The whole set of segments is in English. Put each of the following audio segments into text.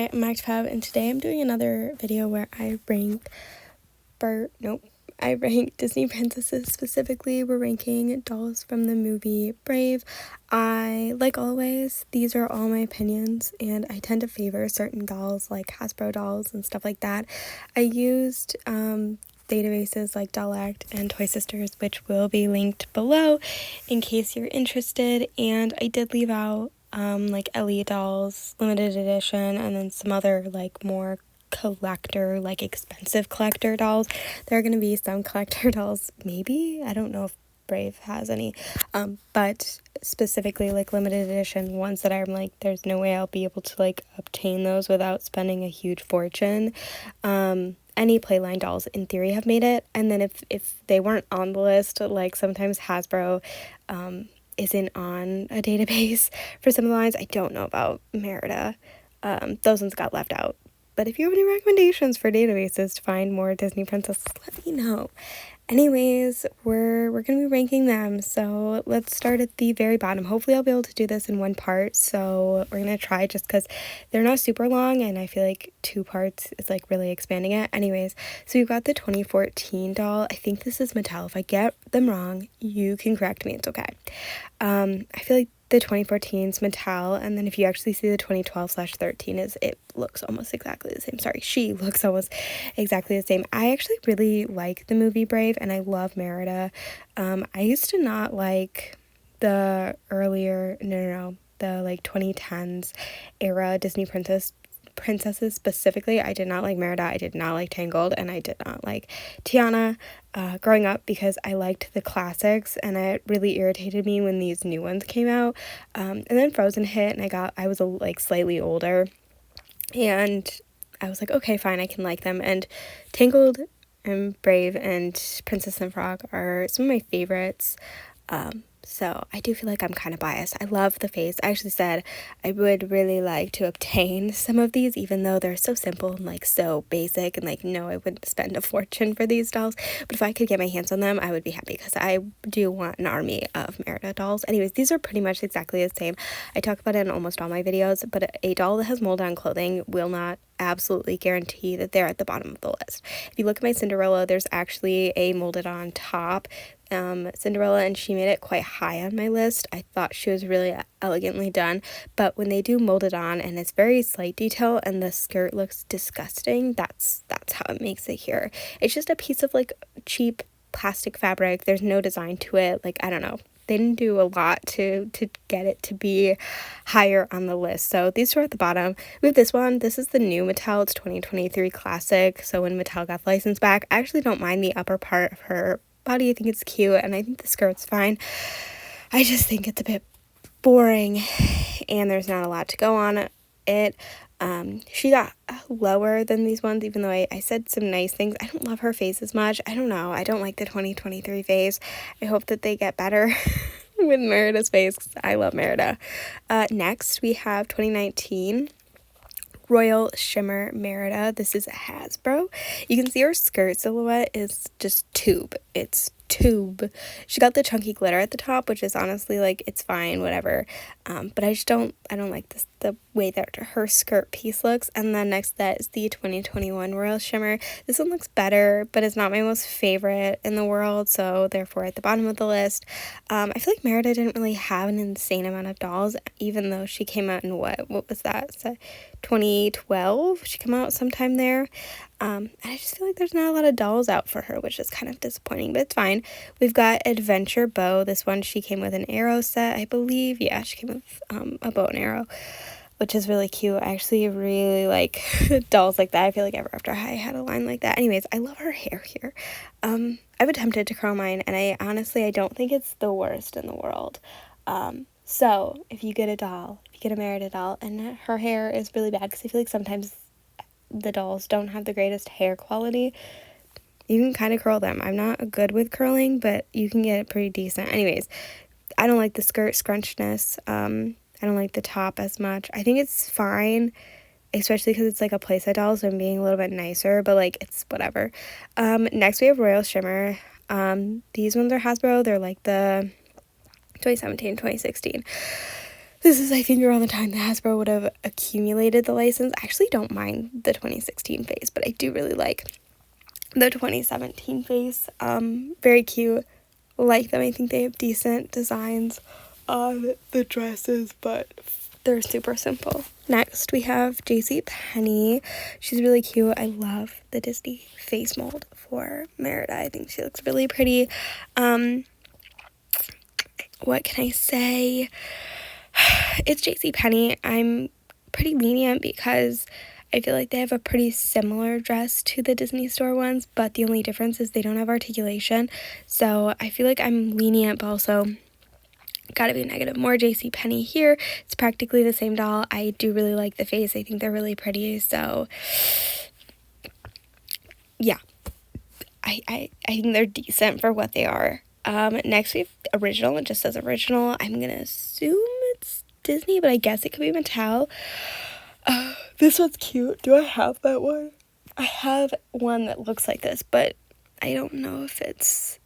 Hi, I'm MaxFab, and today I'm doing another video where I rank Disney princesses. Specifically, we're ranking dolls from the movie Brave. Like always, these are all my opinions, and I tend to favor certain dolls like Hasbro dolls and stuff like that. I used databases like Dollect and Toy Sisters, which will be linked below in case you're interested, and I did leave out like Ellie dolls, limited edition, and then some other like more collector, like expensive collector dolls. There are going to be some collector dolls, maybe, I don't know if Brave has any, but specifically like limited edition ones that I'm like, there's no way I'll be able to like obtain those without spending a huge fortune. Any Playline dolls in theory have made it, and then if they weren't on the list, like sometimes Hasbro isn't on a database for some of the lines. I don't know about Merida. Those ones got left out. But if you have any recommendations for databases to find more Disney princesses, let me know. Anyways, we're going to be ranking them, so let's start at the very bottom. Hopefully I'll be able to do this in one part, so we're going to try just because they're not super long, and I feel like 2 parts is like really expanding it. Anyways, so we've got the 2014 doll. I think this is Mattel. If I get them wrong, you can correct me, it's okay. I feel like the 2014 is Mattel, and then if you actually see the 2012/13 it looks almost exactly the same. Sorry, she looks almost exactly the same. I actually really like the movie Brave, and I love Merida. I used to not like the earlier, the like 2010s era Disney princesses specifically. I did not like Merida, I did not like Tangled, and I did not like Tiana growing up because I liked the classics, and it really irritated me when these new ones came out. And then Frozen hit, and I was like slightly older, and I was like, okay, fine, I can like them. And Tangled and Brave and Princess and Frog are some of my favorites. So I do feel like I'm kind of biased. I love the face. I actually said I would really like to obtain some of these, even though they're so simple and like so basic, and like, no, I wouldn't spend a fortune for these dolls. But if I could get my hands on them, I would be happy because I do want an army of Merida dolls. Anyways, these are pretty much exactly the same. I talk about it in almost all my videos, but a doll that has mold-on clothing will not absolutely guarantee that they're at the bottom of the list. If you look at my Cinderella, there's actually a molded on top Cinderella, and she made it quite high on my list. I thought she was really elegantly done, but when they do molded on and it's very slight detail and the skirt looks disgusting, that's how it makes it here. It's just a piece of like cheap plastic fabric. There's no design to it. Like, I don't know, they didn't do a lot to get it to be higher on the list. So these two are at the bottom. We have this one. This is the new Mattel. It's 2023 classic. So when Mattel got the license back, I actually don't mind the upper part of her body. I think it's cute, and I think the skirt's fine. I just think it's a bit boring, and there's not a lot to go on it. She got lower than these ones, even though I said some nice things. I don't love her face as much. I don't know. I don't like the 2023 face. I hope that they get better with Merida's face, because I love Merida. Next, we have 2019 Royal Shimmer Merida. This is a Hasbro. You can see her skirt silhouette is just tube. It's tube. She got the chunky glitter at the top, which is honestly like, it's fine, whatever. But I don't like the way that her skirt piece looks. And then next to that is the 2021 Royal Shimmer. This one looks better, but it's not my most favorite in the world, so therefore at the bottom of the list. I feel like Merida didn't really have an insane amount of dolls, even though she came out in what was that? So 2012? She came out sometime there. I just feel like there's not a lot of dolls out for her, which is kind of disappointing, but it's fine. We've got Adventure Bow. This one, she came with an arrow set, I believe. Yeah, she came with a bow and arrow, which is really cute. I actually really like dolls like that. I feel like Ever After High had a line like that. Anyways, I love her hair here. I've attempted to curl mine, and I don't think it's the worst in the world. So if you get a Merida doll, and her hair is really bad, because I feel like sometimes the dolls don't have the greatest hair quality, you can kind of curl them. I'm not good with curling, but you can get it pretty decent. Anyways, I don't like the skirt scrunchness. I don't like the top as much. I think it's fine, especially because it's like a playset doll, so I'm being a little bit nicer, but like, it's whatever. Next we have Royal Shimmer. These ones are Hasbro. They're like the 2017, 2016. This is, I think, around the time that Hasbro would have accumulated the license. I actually don't mind the 2016 face, but I do really like the 2017 face. Very cute. Like them. I think they have decent designs on the dresses, but they're super simple. Next, we have JCPenney. She's really cute. I love the Disney face mold for Merida. I think she looks really pretty. What can I say? It's JCPenney. I'm pretty lenient because I feel like they have a pretty similar dress to the Disney store ones, but the only difference is they don't have articulation. So I feel like I'm lenient, but also gotta be negative. More JCPenney here. It's practically the same doll. I do really like the face. I think they're really pretty. So yeah, I think they're decent for what they are. Next we have original. It just says original. I'm gonna assume it's Disney, but I guess it could be Mattel. This one's cute. Do I have that one? I have one that looks like this, but I don't know if it's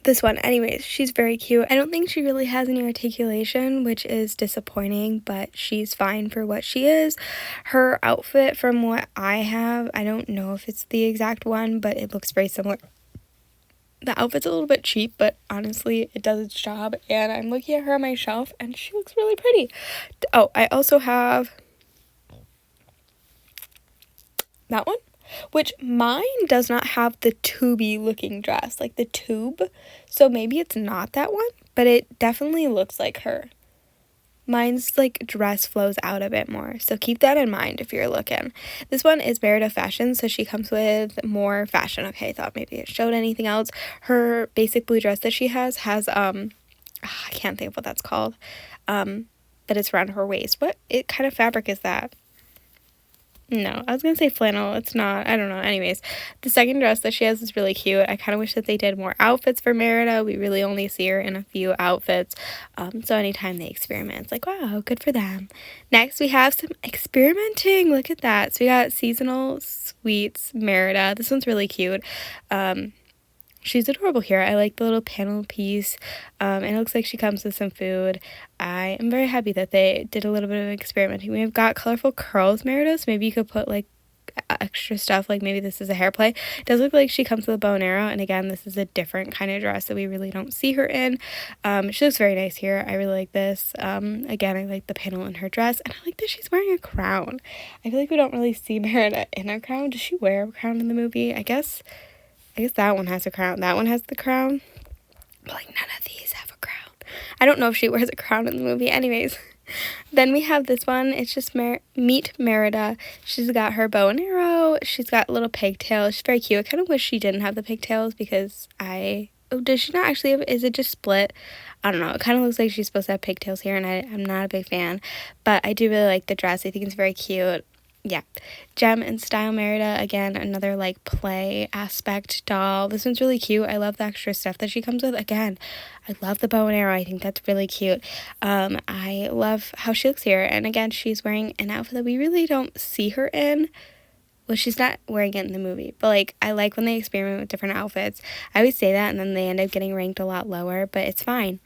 this one. Anyways, she's very cute. I don't think she really has any articulation, which is disappointing, but she's fine for what she is. Her outfit, from what I have, I don't know if it's the exact one, but it looks very similar. The outfit's a little bit cheap, but honestly, it does its job, and I'm looking at her on my shelf, and she looks really pretty. Oh, I also have that one, which mine does not have the tubey looking dress, like the tube, so maybe it's not that one, but it definitely looks like her. Mine's like dress flows out a bit more, so keep that in mind if you're looking. This one is Merida fashion, so she comes with more fashion. Okay, I thought maybe it showed anything else. Her basic blue dress that she has I can't think of what that's called, but it's around her waist. What kind of fabric is that? No, I was gonna say flannel. It's not. I don't know. Anyways, the second dress that she has is really cute. I kind of wish that they did more outfits for Merida. We really only see her in a few outfits. So anytime they experiment, it's like, wow, good for them. Next, we have some experimenting. Look at that. So we got Seasonal Sweets Merida. This one's really cute. She's adorable here. I like the little panel piece. It looks like she comes with some food. I am very happy that they did a little bit of experimenting. We've got colorful curls, Merida, so maybe you could put like extra stuff, like maybe this is a hair play. It does look like she comes with a bow and arrow, and again, this is a different kind of dress that we really don't see her in. She looks very nice here. I really like this. Again, I like the panel in her dress, and I like that she's wearing a crown. I feel like we don't really see Merida in a crown. Does she wear a crown in the movie? I guess that one has a crown. That one has the crown. But like none of these have a crown. I don't know if she wears a crown in the movie. Anyways, then we have this one. It's just Meet Merida. She's got her bow and arrow. She's got little pigtails. She's very cute. I kind of wish she didn't have the pigtails because does she not actually have, is it just split? I don't know. It kind of looks like she's supposed to have pigtails here, and I'm not a big fan. But I do really like the dress. I think it's very cute. Yeah, Gem and Style Merida, again, another like play aspect doll. This one's really cute. I love the extra stuff that she comes with. Again, I love the bow and arrow. I think that's really cute. I love how she looks here, and again, she's wearing an outfit that we really don't see her in. Well, she's not wearing it in the movie, but like I like when they experiment with different outfits. I always say that, and then they end up getting ranked a lot lower, but it's fine.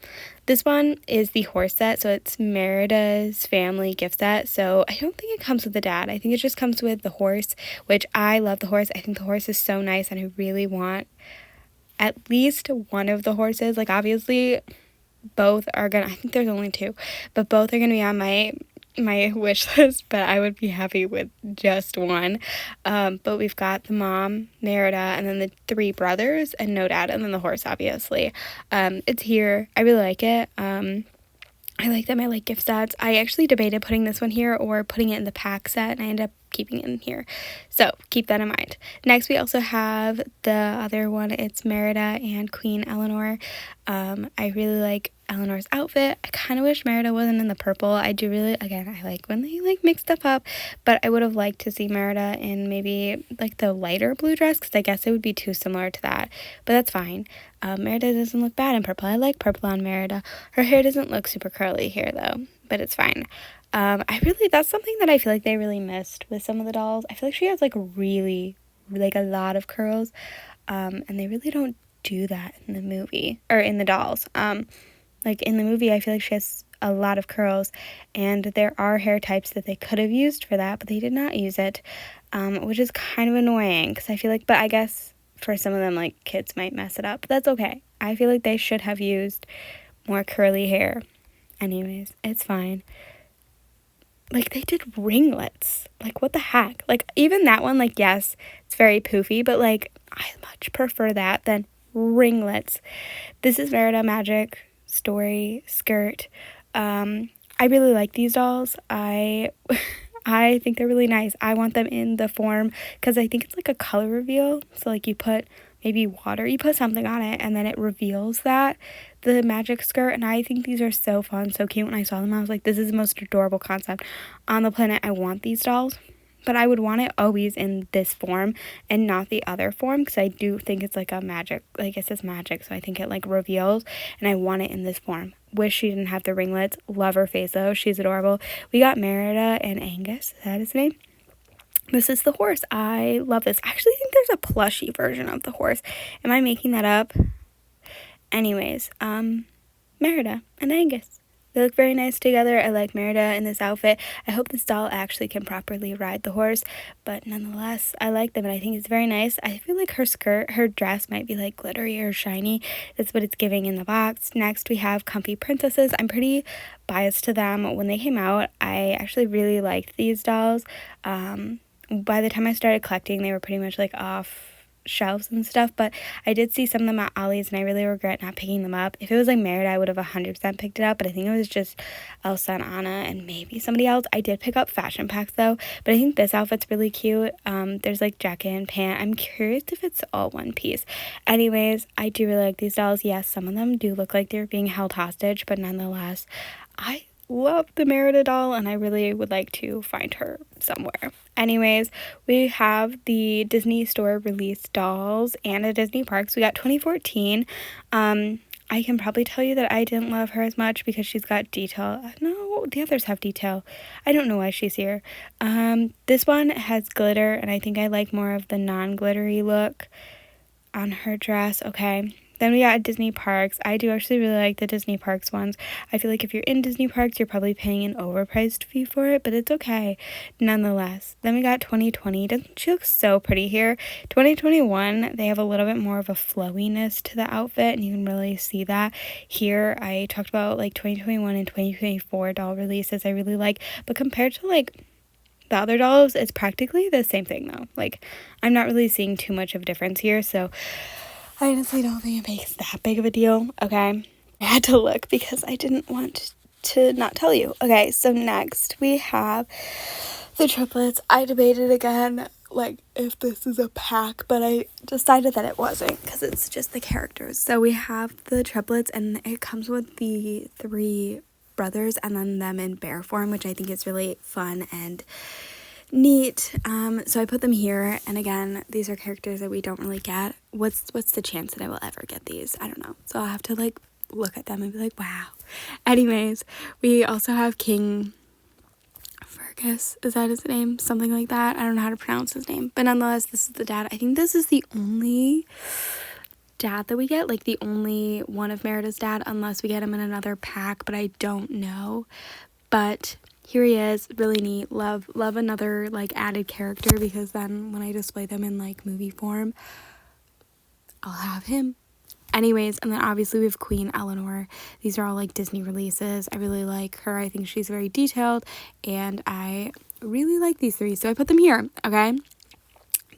This one is the horse set, so it's Merida's family gift set. So I don't think it comes with the dad. I think it just comes with the horse, which I love the horse. I think the horse is so nice, and I really want at least one of the horses. Like obviously, both are gonna. I think there's only two, but both are gonna be on my wish list, but I would be happy with just one. But we've got the mom, Merida, and then the three brothers, and no dad, and then the horse, obviously. It's here. I really like it. I like them. I like gift sets. I actually debated putting this one here or putting it in the pack set, and I ended up keeping it in here. So keep that in mind. Next, we also have the other one. It's Merida and Queen Eleanor. I really like Eleanor's outfit. I kind of wish Merida wasn't in the purple. I do really, again, I like when they like mix stuff up, but I would have liked to see Merida in maybe like the lighter blue dress, because I guess it would be too similar to that, but that's fine. Merida doesn't look bad in purple. I like purple on Merida. Her hair doesn't look super curly here though, but it's fine. That's something that I feel like they really missed with some of the dolls. I feel like she has like really, like a lot of curls, and they really don't do that in the movie, or in the dolls. Like in the movie, I feel like she has a lot of curls, and there are hair types that they could have used for that, but they did not use it, which is kind of annoying because I feel like, but I guess for some of them, like kids might mess it up, but that's okay. I feel like they should have used more curly hair. Anyways, it's fine. Like, they did ringlets. Like, what the heck? Like, even that one, like, yes, it's very poofy, but, like, I much prefer that than ringlets. This is Merida Magic Story skirt. I really like these dolls. I think they're really nice. I want them in the form because I think it's like a color reveal. So, like, you put maybe water, you put something on it, and then it reveals that, the magic skirt. And I think these are so fun, so cute. When I saw them, I was like, this is the most adorable concept on the planet. I want these dolls. But I would want it always in this form and not the other form, because I do think it's like a magic, like it says magic, so I think it like reveals, and I want it in this form. Wish she didn't have the ringlets. Love her face though. She's adorable. We got Merida and Angus. Is that his name? This is the horse. I love this. I actually think there's a plushie version of the horse. Am I making that up? Anyways, Merida and Angus. They look very nice together. I like Merida in this outfit. I hope this doll actually can properly ride the horse, but nonetheless, I like them and I think it's very nice. I feel like her dress might be like glittery or shiny. That's what it's giving in the box. Next, we have Comfy Princesses. I'm pretty biased to them. When they came out, I actually really liked these dolls. By the time I started collecting, they were pretty much like off shelves and stuff, but I did see some of them at Ollie's and I really regret not picking them up. If it was like Merida, I would have 100% picked it up, but I think it was just Elsa and Anna and maybe somebody else. I did pick up fashion packs though, but I think this outfit's really cute. There's like jacket and pant. I'm curious if it's all one piece. Anyways, I do really like these dolls. Yes, some of them do look like they're being held hostage, but nonetheless, I love the Merida doll and I really would like to find her somewhere. Anyways, we have the Disney Store released dolls and at Disney Parks. We got 2014. I can probably tell you that I didn't love her as much because she's got detail. No, the others have detail. I don't know why she's here. This one has glitter and I think I like more of the non-glittery look on her dress. Okay. Then we got Disney Parks. I do actually really like the Disney Parks ones. I feel like if you're in Disney Parks, you're probably paying an overpriced fee for it, but it's okay nonetheless. Then we got 2020. Doesn't she look so pretty here? 2021, they have a little bit more of a flowiness to the outfit, and you can really see that here. I talked about like 2021 and 2024 doll releases I really like, but compared to like the other dolls, it's practically the same thing though. Like, I'm not really seeing too much of a difference here, so I honestly don't think it makes that big of a deal, okay? I had to look because I didn't want to not tell you. Okay, so next we have the triplets. I debated again, like, if this is a pack, but I decided that it wasn't because it's just the characters. So we have the triplets, and it comes with the 3 brothers and then them in bear form, which I think is really fun and neat. So I put them here, and again, these are characters that we don't really get. What's the chance that I will ever get these? I don't know. So I'll have to like look at them and be like, wow. Anyways, we also have King Fergus. Is that his name? Something like that. I don't know how to pronounce his name, but nonetheless, this is the dad. I think this is the only dad that we get, like the only one of Merida's dad, unless we get him in another pack, but I don't know. But here he is, really neat. Love another like added character, because then when I display them in like movie form, I'll have him. Anyways, and then obviously we have Queen Eleanor. These are all like Disney releases. I really like her. I think she's very detailed and I really like these 3, so I put them here. Okay,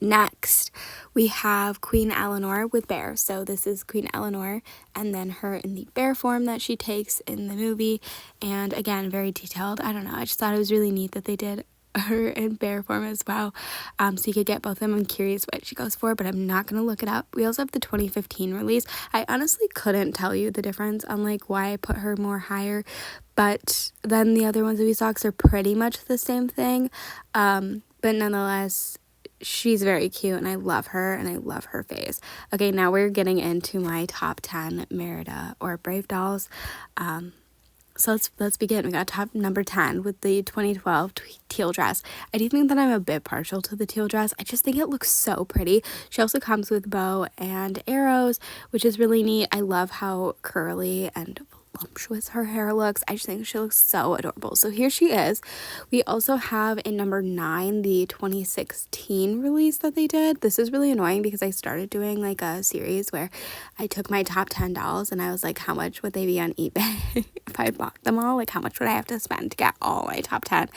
next we have Queen Eleanor with bear. So this is Queen Eleanor and then her in the bear form that she takes in the movie, and again, very detailed. I don't know, I just thought it was really neat that they did her in bear form as well, so you could get both of them. I'm curious what she goes for, but I'm not gonna look it up. We also have the 2015 release. I honestly couldn't tell you the difference on like why I put her more higher, but then the other ones that we saw, 'cause are pretty much the same thing, but nonetheless, she's very cute and I love her and I love her face. Okay, now we're getting into my top 10 Merida or Brave dolls. So let's begin. We got top number 10 with the 2012 teal dress. I do think that I'm a bit partial to the teal dress. I just think it looks so pretty. She also comes with bow and arrows, which is really neat. I love how curly and voluptuous her hair looks. I just think she looks so adorable. So here she is. We also have in number 9 the 2016 release that they did. This is really annoying because I started doing like a series where I took my top 10 dolls and I was like, how much would they be on eBay if I bought them all? Like, how much would I have to spend to get all my top 10?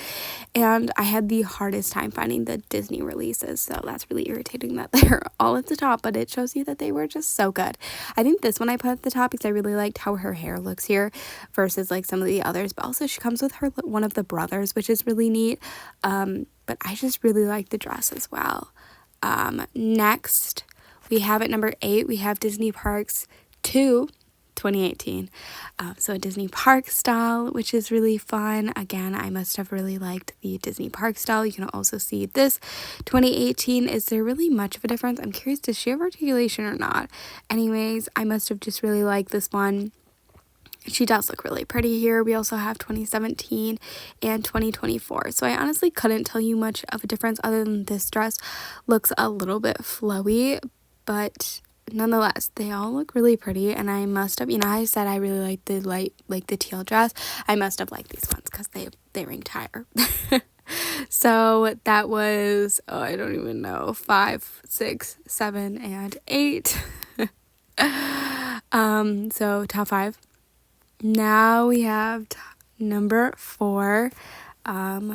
And I had the hardest time finding the Disney releases, so that's really irritating that they're all at the top, but it shows you that they were just so good. I think this one I put at the top because I really liked how her hair looks here versus like some of the others, but also she comes with her one of the brothers, which is really neat. But I just really like the dress as well. Next, we have at number 8, we have Disney Parks 2 2018. So a Disney Park style, which is really fun. Again, I must have really liked the Disney Park style. You can also see this 2018. Is there really much of a difference? I'm curious, does she have articulation or not? Anyways, I must have just really liked this one. She does look really pretty here. We also have 2017 and 2024. So I honestly couldn't tell you much of a difference other than this dress looks a little bit flowy, but nonetheless, they all look really pretty. And I must have, I said I really like the teal dress. I must have liked these ones because they ring higher. So that was, I don't even know, 5, 6, 7, and 8. So top 5. Now we have number 4.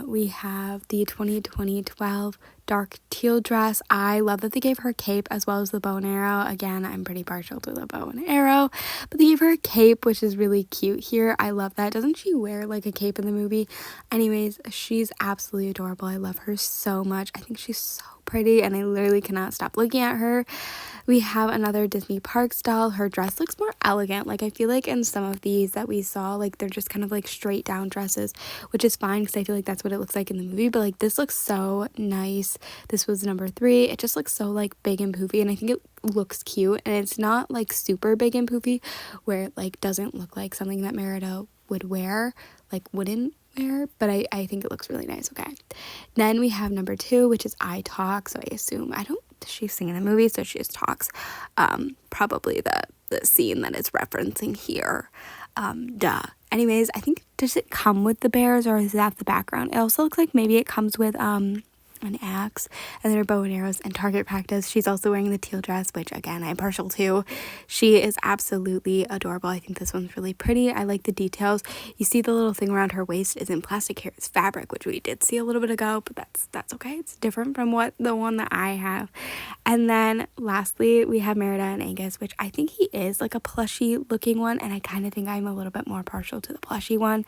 We have the 2012 dark teal dress. I love that they gave her a cape as well as the bow and arrow. Again, I'm pretty partial to the bow and arrow, but they gave her a cape, which is really cute here. I love that. Doesn't she wear like a cape in the movie? Anyways, she's absolutely adorable. I love her so much. I think she's so pretty and I literally cannot stop looking at her. We have another Disney Park style. Her dress looks more elegant. Like, I feel like in some of these that we saw, like, they're just kind of like straight down dresses, which is fine because I feel like that's what it looks like in the movie. But like, this looks so nice. This was number 3. It just looks so like big and poofy, and I think it looks cute. And it's not like super big and poofy where it like doesn't look like something that Merida would wear, like wouldn't wear, but I think it looks really nice. Okay, then we have number 2, which is I Talk. So I assume, she's singing in the movie, so she just talks. Probably the scene that it's referencing here. Duh. Anyways, I think, does it come with the bears or is that the background? It also looks like maybe it comes with an axe and then her bow and arrows and target practice. She's also wearing the teal dress, which again I'm partial to. She is absolutely adorable. I think this one's really pretty. I like the details. You see the little thing around her waist isn't plastic here, it's fabric, which we did see a little bit ago, but that's okay. It's different from the one that I have. And then lastly, we have Merida and Angus, which I think he is like a plushy looking one, and I kind of think I'm a little bit more partial to the plushy one.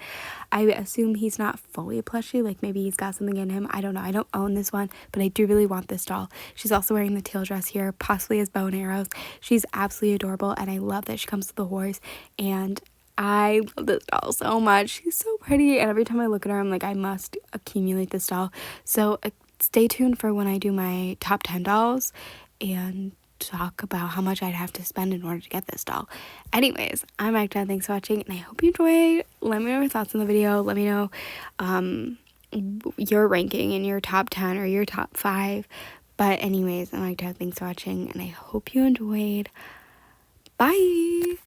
I assume he's not fully plushy, like maybe he's got something in him. I don't know. I don't own this one, but I do really want this doll. She's also wearing the teal dress here, possibly as bow and arrows. She's absolutely adorable, and I love that she comes with the horse, and I love this doll so much. She's so pretty, and every time I look at her, I'm like, I must accumulate this doll. So stay tuned for when I do my top 10 dolls and talk about how much I'd have to spend in order to get this doll. Anyways, I'm Magda. Thanks for watching, and I hope you enjoyed. Let me know your thoughts on the video. Let me know your ranking in your top 10 or your top 5. But anyways, I'm Magda. Thanks for watching, and I hope you enjoyed. Bye!